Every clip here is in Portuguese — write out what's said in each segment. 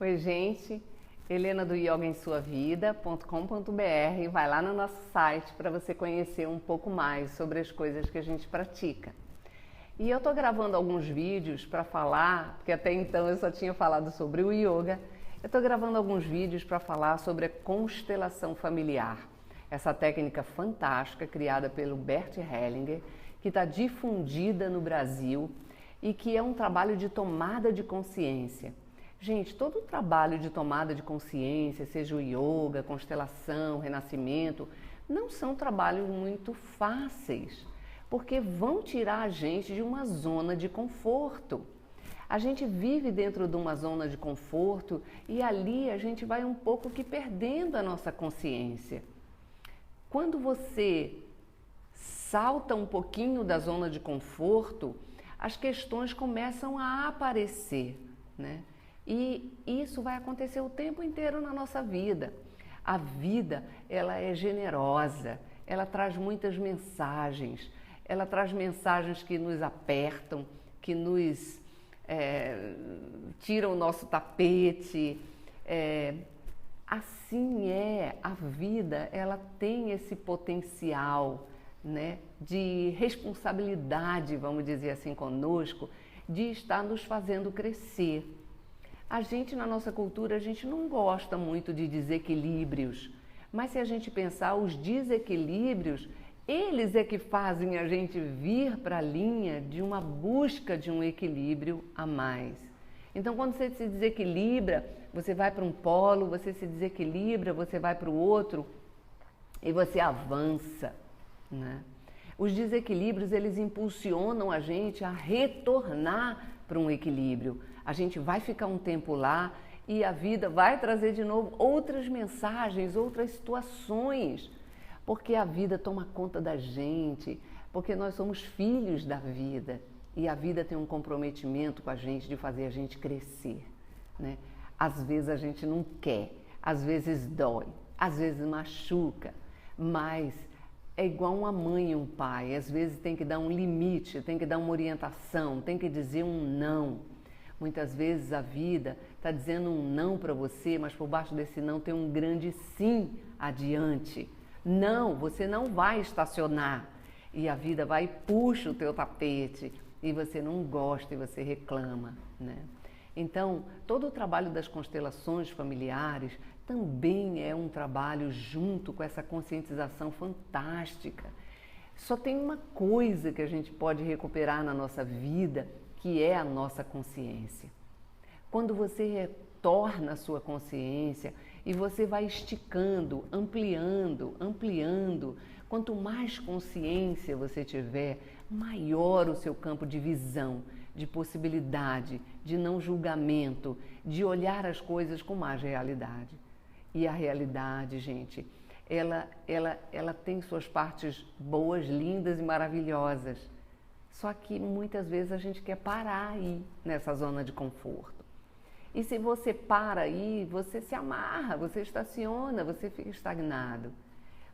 Oi, gente. Helena do yogaemsuavida.com.br. Vai lá no nosso site para você conhecer um pouco mais sobre as coisas que a gente pratica. E eu estou gravando alguns vídeos para falar, porque até então eu só tinha falado sobre o yoga. Eu estou gravando alguns vídeos para falar sobre a constelação familiar. Essa técnica fantástica criada pelo Bert Hellinger, que está difundida no Brasil e que é um trabalho de tomada de consciência. Gente, todo o trabalho de tomada de consciência, seja o yoga, constelação, renascimento, não são trabalhos muito fáceis, porque vão tirar a gente de uma zona de conforto. A gente vive dentro de uma zona de conforto e ali a gente vai um pouco que perdendo a nossa consciência. Quando você salta um pouquinho da zona de conforto, as questões começam a aparecer, né? E isso vai acontecer o tempo inteiro na nossa vida. A vida, ela é generosa, ela traz muitas mensagens, ela traz mensagens que nos apertam, que nos tiram o nosso tapete. Assim é, a vida, ela tem esse potencial, né, de responsabilidade, vamos dizer assim, conosco, de estar nos fazendo crescer. A gente, na nossa cultura, a gente não gosta muito de desequilíbrios, mas se a gente pensar, os desequilíbrios, eles é que fazem a gente vir para a linha de uma busca de um equilíbrio a mais. Então, quando você se desequilibra, você vai para um polo, você se desequilibra, você vai para o outro e você avança, né? Os desequilíbrios, eles impulsionam a gente a retornar para um equilíbrio. A gente vai ficar um tempo lá e a vida vai trazer de novo outras mensagens, outras situações, porque a vida toma conta da gente, porque nós somos filhos da vida e a vida tem um comprometimento com a gente de fazer a gente crescer, né? Às vezes a gente não quer, às vezes dói, às vezes machuca, mas é igual uma mãe e um pai, às vezes tem que dar um limite, tem que dar uma orientação, tem que dizer um não. Muitas vezes a vida está dizendo um não para você, mas por baixo desse não tem um grande sim adiante. Não, você não vai estacionar. E a vida vai e puxa o teu tapete e você não gosta e você reclama, né? Então, todo o trabalho das constelações familiares também é um trabalho junto com essa conscientização fantástica. Só tem uma coisa que a gente pode recuperar na nossa vida, que é a nossa consciência. Quando você retorna a sua consciência e você vai esticando, ampliando, ampliando, quanto mais consciência você tiver, maior o seu campo de visão, de possibilidade, de não julgamento, de olhar as coisas com mais realidade. E a realidade, gente, ela tem suas partes boas, lindas e maravilhosas. Só que muitas vezes a gente quer parar aí nessa zona de conforto. E se você para aí, você se amarra, você estaciona, você fica estagnado.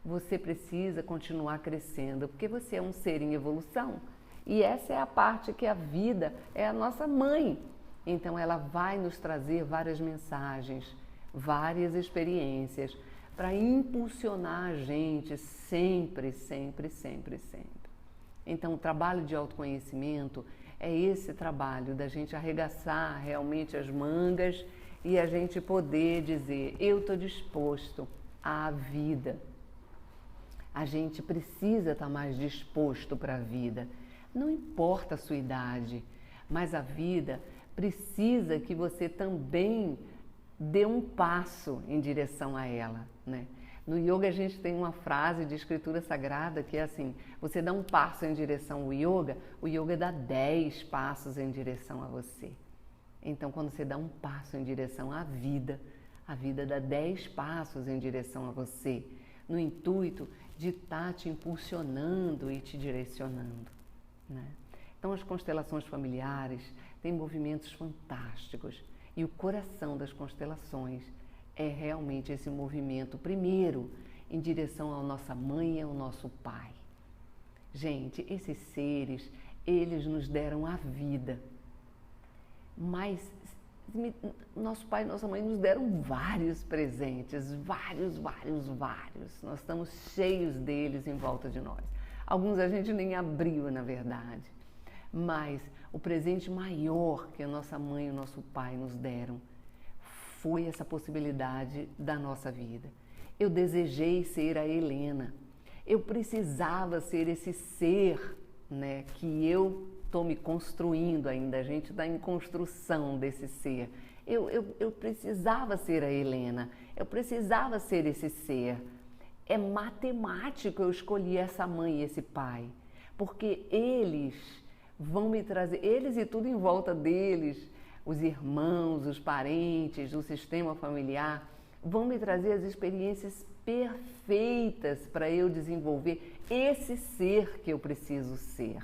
Você precisa continuar crescendo, porque você é um ser em evolução. E essa é a parte que a vida é a nossa mãe. Então ela vai nos trazer várias mensagens, várias experiências, para impulsionar a gente sempre, sempre, sempre, sempre. Então o trabalho de autoconhecimento é esse trabalho da gente arregaçar realmente as mangas e a gente poder dizer, eu estou disposto à vida. A gente precisa estar mais disposto para a vida. Não importa a sua idade, mas a vida precisa que você também dê um passo em direção a ela, né? No yoga a gente tem uma frase de escritura sagrada que é assim, você dá um passo em direção ao yoga, o yoga dá 10 passos em direção a você. Então quando você dá um passo em direção à vida, a vida dá 10 passos em direção a você, no intuito de estar te impulsionando e te direcionando, né? Então as constelações familiares têm movimentos fantásticos e o coração das constelações é realmente esse movimento, primeiro, em direção à nossa mãe e ao nosso pai. Gente, esses seres, eles nos deram a vida, mas Nosso pai e nossa mãe nos deram vários presentes, vários. Nós estamos cheios deles em volta de nós. Alguns a gente nem abriu, na verdade. Mas o presente maior que a nossa mãe e o nosso pai nos deram foi essa possibilidade da nossa vida. Eu desejei ser a Helena. Eu precisava ser esse ser, né, que eu estou me construindo ainda. A gente está em construção desse ser. Eu precisava ser a Helena. Eu precisava ser esse ser. É matemático eu escolhi essa mãe e esse pai. Porque eles vão me trazer, eles e tudo em volta deles, os irmãos, os parentes, o sistema familiar, vão me trazer as experiências perfeitas para eu desenvolver esse ser que eu preciso ser,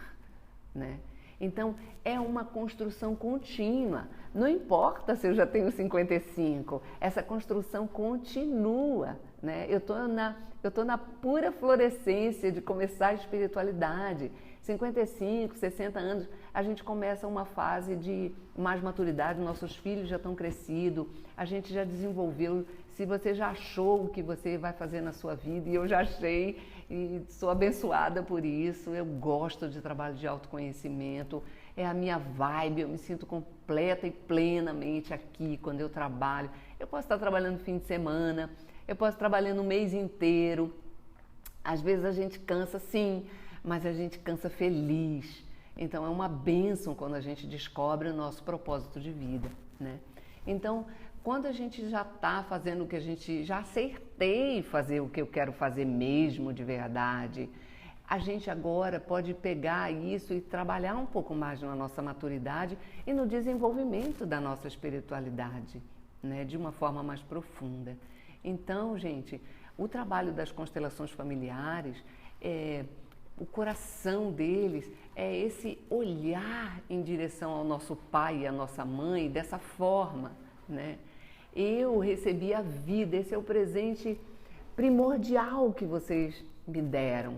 né? Então, é uma construção contínua. Não importa se eu já tenho 55, essa construção continua, né? Eu tô na pura florescência de começar a espiritualidade. 55, 60 anos, a gente começa uma fase de mais maturidade, nossos filhos já estão crescidos, a gente já desenvolveu. Se você já achou o que você vai fazer na sua vida, e eu já achei, e sou abençoada por isso, eu gosto de trabalho de autoconhecimento, é a minha vibe, eu me sinto completa e plenamente aqui quando eu trabalho. Eu posso estar trabalhando no fim de semana, eu posso estar trabalhando o mês inteiro, às vezes a gente cansa sim, mas a gente cansa feliz. Então é uma bênção quando a gente descobre o nosso propósito de vida, né? Então, quando a gente já está fazendo o que a gente já acertei fazer, o que eu quero fazer mesmo de verdade, a gente agora pode pegar isso e trabalhar um pouco mais na nossa maturidade e no desenvolvimento da nossa espiritualidade, né? De uma forma mais profunda. Então, gente, o trabalho das constelações familiares, o coração deles é esse olhar em direção ao nosso pai e à nossa mãe dessa forma, né? Eu recebi a vida, esse é o presente primordial que vocês me deram.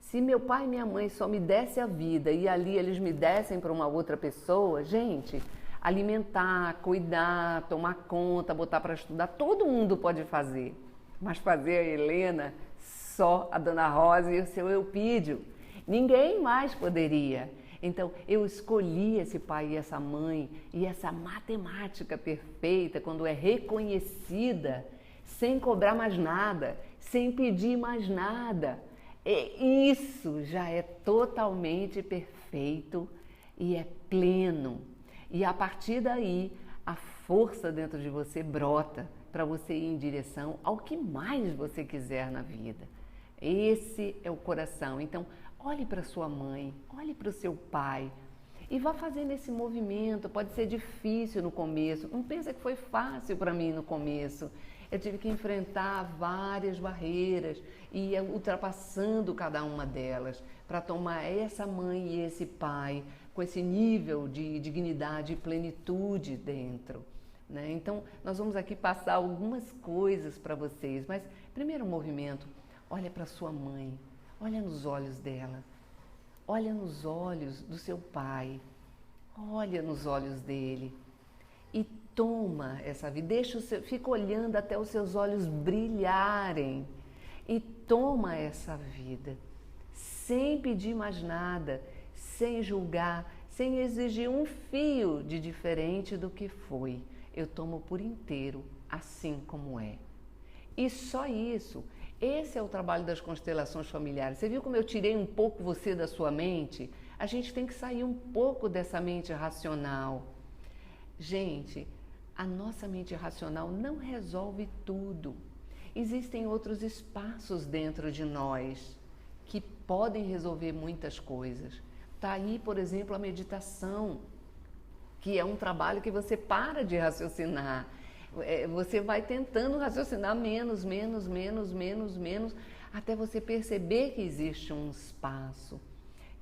Se meu pai e minha mãe só me dessem a vida e ali eles me dessem para uma outra pessoa, gente, alimentar, cuidar, tomar conta, botar para estudar, todo mundo pode fazer. Mas fazer a Helena, só a Dona Rosa e o seu Eupídio. Ninguém mais poderia. Então, eu escolhi esse pai e essa mãe e essa matemática perfeita, quando é reconhecida, sem cobrar mais nada, sem pedir mais nada. Isso já é totalmente perfeito e é pleno. E a partir daí, a força dentro de você brota para você ir em direção ao que mais você quiser na vida. Esse é o coração. Então, olhe para sua mãe, olhe para o seu pai e vá fazendo esse movimento. Pode ser difícil no começo, não pensa que foi fácil para mim no começo. Eu tive que enfrentar várias barreiras e ir ultrapassando cada uma delas para tomar essa mãe e esse pai com esse nível de dignidade e plenitude dentro, né? Então, nós vamos aqui passar algumas coisas para vocês, mas primeiro movimento, olha para sua mãe. Olha nos olhos dela, olha nos olhos do seu pai, olha nos olhos dele e toma essa vida, fica olhando até os seus olhos brilharem e toma essa vida, sem pedir mais nada, sem julgar, sem exigir um fio de diferente do que foi. Eu tomo por inteiro, assim como é. E só isso. Esse é o trabalho das constelações familiares. Você viu como eu tirei um pouco você da sua mente? A gente tem que sair um pouco dessa mente racional. Gente, a nossa mente racional não resolve tudo. Existem outros espaços dentro de nós que podem resolver muitas coisas. Está aí, por exemplo, a meditação, que é um trabalho que você para de raciocinar. Você vai tentando raciocinar menos, até você perceber que existe um espaço.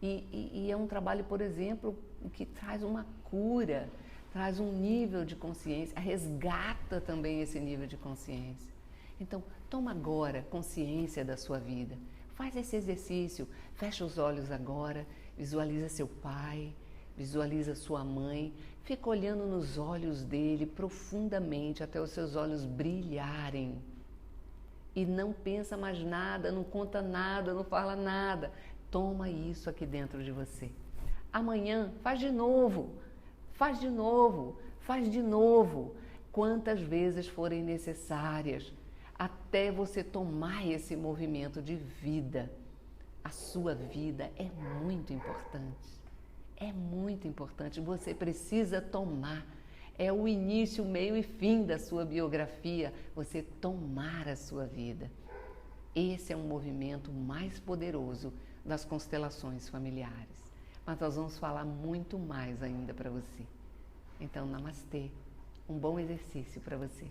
E é um trabalho, por exemplo, que traz uma cura, traz um nível de consciência, resgata também esse nível de consciência. Então, toma agora consciência da sua vida. Faz esse exercício, fecha os olhos agora, visualiza seu pai, Visualiza sua mãe, fica olhando nos olhos dele profundamente até os seus olhos brilharem. E não pensa mais nada, não conta nada, não fala nada. Toma isso aqui dentro de você. Amanhã faz de novo, faz de novo, faz de novo, quantas vezes forem necessárias, até você tomar esse movimento de vida. A sua vida é muito importante. É muito importante, você precisa tomar. É o início, meio e fim da sua biografia, você tomar a sua vida. Esse é um movimento mais poderoso das constelações familiares. Mas nós vamos falar muito mais ainda para você. Então, namastê. Um bom exercício para você.